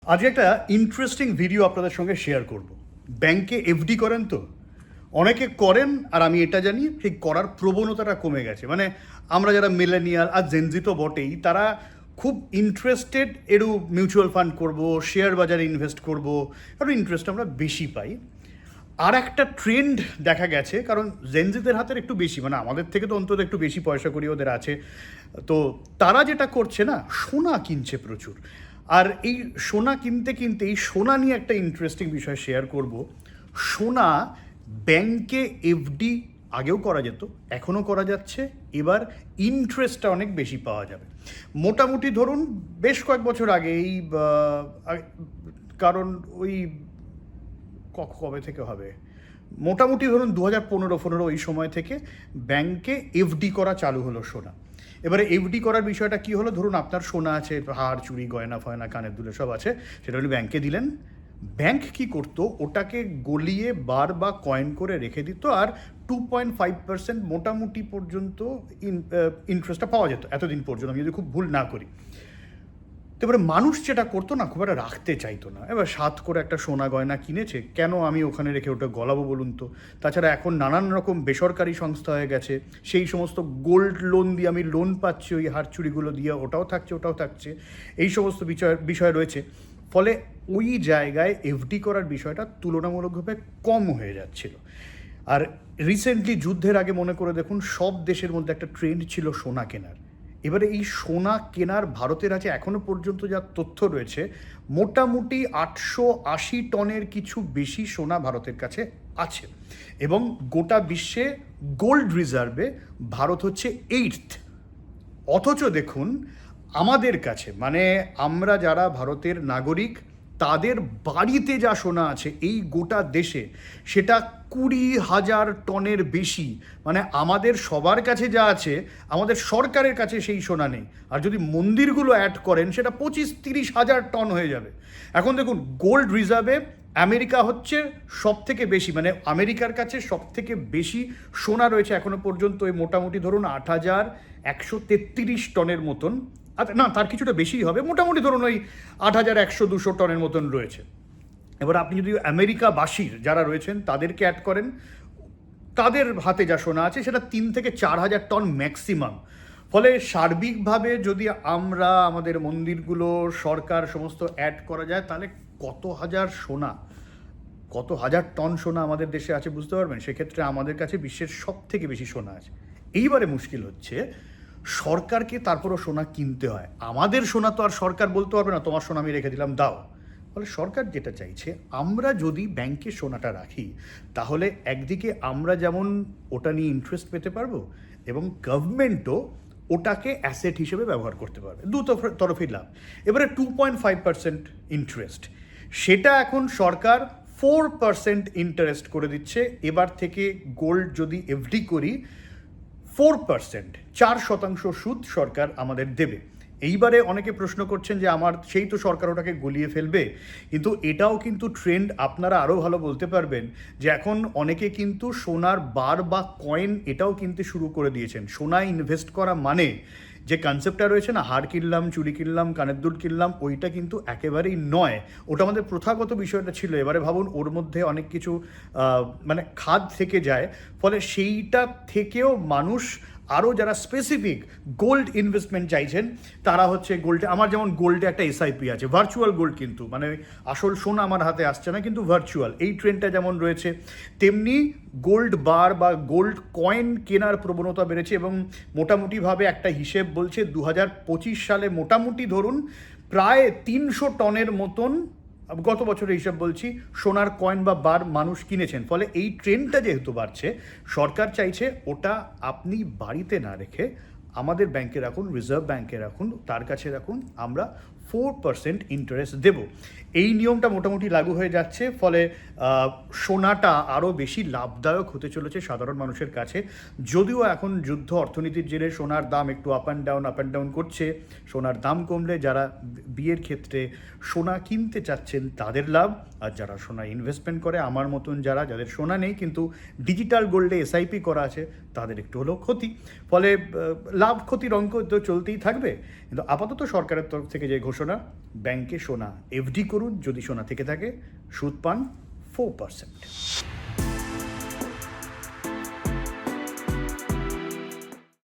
আজকে একটা interesting video আপনাদের সঙ্গে শেয়ার করব। ব্যাংকে এফডি করেন তো অনেকে করেন, আর আমি এটা জানি ঠিক করার প্রবণতাটা কমে গেছে। মানে আমরা যারা মিলেনিয়াল আর জেনজি তো বটেই, তারা খুব ইন্টারেস্টেড এরু মিউচুয়াল ফান্ড করব, শেয়ার বাজারে ইনভেস্ট করব, কারণ ইন্টারেস্ট আমরা বেশি পাই। আর একটা ট্রেন্ড দেখা গেছে, কারণ জেনজিদের হাতের একটু বেশি, মানে আমাদের থেকে তো অন্তত একটু বেশি পয়সা করি ওদের আছে, তো তারা যেটা করছে না, সোনা কিনছে প্রচুর। আর এই সোনা কিনতে কিনতে এই সোনা নিয়ে একটা ইন্টারেস্টিং বিষয় শেয়ার করব। সোনা ব্যাংকে এফডি আগেও করা যেত, এখনও করা যাচ্ছে, এবার ইন্টারেস্টটা অনেক বেশি পাওয়া যাবে। মোটামুটি ধরুন বেশ কয়েক বছর আগে এই কারণ ওই কবে থেকে হবে, মোটামুটি ধরুন 2015-16 ওই সময় থেকে ব্যাংকে এফডি করা চালু হলো সোনা। এবারে এফডি করার বিষয়টা কি হলো, ধরুন আপনার সোনা আছে, হার চুড়ি গয়না ফয়না কানের দুলে সব আছে, সেটা আপনি ব্যাংকে দিলেন। ব্যাংক কি করতো, ওটাকে গলিয়ে বার বা কয়েন করে রেখে দিত, আর 2.5% মোটামুটি পর্যন্ত ইন্টারেস্টটা পাওয়া যেত এতদিন পর্যন্ত, আমি যদি খুব ভুল না করি। এবারে মানুষ যেটা করতো না, খুব একটা রাখতে চাইতো না। এবার সাত করে একটা সোনা গয়না কিনেছে, কেন আমি ওখানে রেখে ওটা গলাবো বলুন তো। তাছাড়া এখন নানান রকম বেসরকারি সংস্থা হয়ে গেছে, সেই সমস্ত গোল্ড লোন দিয়ে আমি লোন পাচ্ছি, ওই হারচুরিগুলো দিয়ে ওটাও থাকছে, এই সমস্ত বিষয় রয়েছে। ফলে ওই জায়গায় এফডি করার বিষয়টা তুলনামূলকভাবে কম হয়ে যাচ্ছিল। আর রিসেন্টলি যুদ্ধের আগে মনে করে দেখুন, সব দেশের মধ্যে একটা ট্রেন্ড ছিল সোনা কেনার। এবারে এই সোনা কেনার ভারতের আছে এখনও পর্যন্ত যা তথ্য রয়েছে, মোটামুটি 880 টনের কিছু বেশি সোনা ভারতের কাছে আছে, এবং গোটা বিশ্বে গোল্ড রিজার্ভে ভারত হচ্ছে 8th। অথচ দেখুন আমাদের কাছে, মানে আমরা যারা ভারতের নাগরিক, তাদের বাড়িতে যা সোনা আছে এই গোটা দেশে, সেটা 20,000 টনের বেশি। মানে আমাদের সবার কাছে যা আছে, আমাদের সরকারের কাছে সেই সোনা নেই। আর যদি মন্দিরগুলো অ্যাড করেন, সেটা 25-30 হাজার টন হয়ে যাবে। এখন দেখুন গোল্ড রিজার্ভে আমেরিকা হচ্ছে সব থেকে বেশি, মানে আমেরিকার কাছে সব থেকে বেশি সোনা রয়েছে এখনো পর্যন্ত, ওই মোটামুটি ধরুন 8,133 টনের মতন, আচ্ছা না তার কিছুটা বেশিই হবে, মোটামুটি ধরুন ওই 8,100-200 টনের মতন রয়েছে। এবার আপনি যদি আমেরিকাবাসীর যারা রয়েছেন তাদেরকে অ্যাড করেন, তাদের হাতে যা সোনা আছে সেটা 3 থেকে 4 হাজার টন ম্যাক্সিমাম। ফলে সার্বিকভাবে যদি আমরা আমাদের মন্দিরগুলো, সরকার সমস্ত অ্যাড করা যায়, তাহলে কত হাজার টন সোনা আমাদের দেশে আছে বুঝতে পারবেন। সেক্ষেত্রে আমাদের কাছে বিশ্বের সব থেকে বেশি সোনা আছে। এইবারে মুশকিল হচ্ছে, সরকারকে তারপরও সোনা কিনতে হয়। আমাদের সোনা তো আর সরকার বলতে পারবে না তোমার সোনা আমি রেখে দিলাম দাও। ফলে সরকার যেটা চাইছে, আমরা যদি ব্যাংকে সোনাটা রাখি, তাহলে একদিকে আমরা যেমন ওটা নিয়ে ইন্টারেস্ট পেতে পারবো, এবং গভর্নমেন্টও ওটাকে অ্যাসেট হিসেবে ব্যবহার করতে পারবে, তরফেই লাভ। এবারে 2.5% ইন্টারেস্ট, সেটা এখন সরকার 4% ইন্টারেস্ট করে দিচ্ছে। এবার থেকে গোল্ড যদি এফডি করি, 4%, 4% সুদ সরকার আমাদের দেবে। এইবারে অনেকে প্রশ্ন করছেন যে আমার সেই তো সরকার ওটাকে গলিয়ে ফেলবে, কিন্তু এটাও কিন্তু ট্রেন্ড, আপনারা আরও ভালো বলতে পারবেন, যে এখন অনেকে কিন্তু সোনার বার বা কয়েন এটাও কিনতে শুরু করে দিয়েছেন। সোনায় ইনভেস্ট করা মানে যে কনসেপ্টটা রয়েছে না, হার কিনলাম, চুড়ি কিনলাম, কানের দুল কিনলাম, ওইটা কিন্তু একেবারেই নয়। ওটা আমাদের প্রথাগত বিষয়টা ছিল। এবারে ভাবুন ওর মধ্যে অনেক কিছু মানে খাদ থেকে যায়, ফলে সেইটা থেকেও মানুষ আরও যারা স্পেসিফিক গোল্ড ইনভেস্টমেন্ট চাইছেন, তারা হচ্ছে গোল্ডে, আমার যেমন গোল্ডে একটা এসআইপি আছে, ভার্চুয়াল গোল্ড, কিন্তু মানে আসল সোনা আমার হাতে আসছে না, কিন্তু ভার্চুয়াল, এই ট্রেন্ডটা যেমন রয়েছে, তেমনি গোল্ড বার বা গোল্ড কয়েন কেনার প্রবণতা বেড়েছে। এবং মোটামুটিভাবে একটা হিসেব বলছে 2025 সালে মোটামুটি ধরুন প্রায় 300 টনের মতন, গত বছরের হিসাব বলছি, সোনার কয়েন বা বার মানুষ কিনেছেন। ফলে এই ট্রেন্ডটা যেহেতু বাড়ছে, সরকার চাইছে ওটা আপনি বাড়িতে না রেখে আমাদের ব্যাংকে রাখুন, রিজার্ভ ব্যাংকে রাখুন, তার কাছে রাখুন, আমরা 4% ইন্টারেস্ট দেব। এই নিয়মটা মোটামুটি লাগু হয়ে যাচ্ছে। ফলে সোনাটা আরও বেশি লাভদায়ক হতে চলেছে সাধারণ মানুষের কাছে। যদিও এখন যুদ্ধ অর্থনীতির জেরে সোনার দাম একটু আপ অ্যান্ড ডাউন করছে। সোনার দাম কমলে যারা বিয়ের ক্ষেত্রে সোনা কিনতে চাচ্ছেন তাদের লাভ, আর যারা সোনা ইনভেস্টমেন্ট করে আমার মতন যাদের সোনা নেই কিন্তু ডিজিটাল গোল্ডে এসআইপি করা আছে, তাদের একটু হলেও ক্ষতি। ফলে লাভ ক্ষতির অঙ্ক তো চলতেই থাকবে। কিন্তু আপাতত সরকারের তরফ থেকে যে ঘোষণা, ব্যাংকে সোনা এফডি করুন, যদি সোনা থেকে থাকে সুদ পান 4%।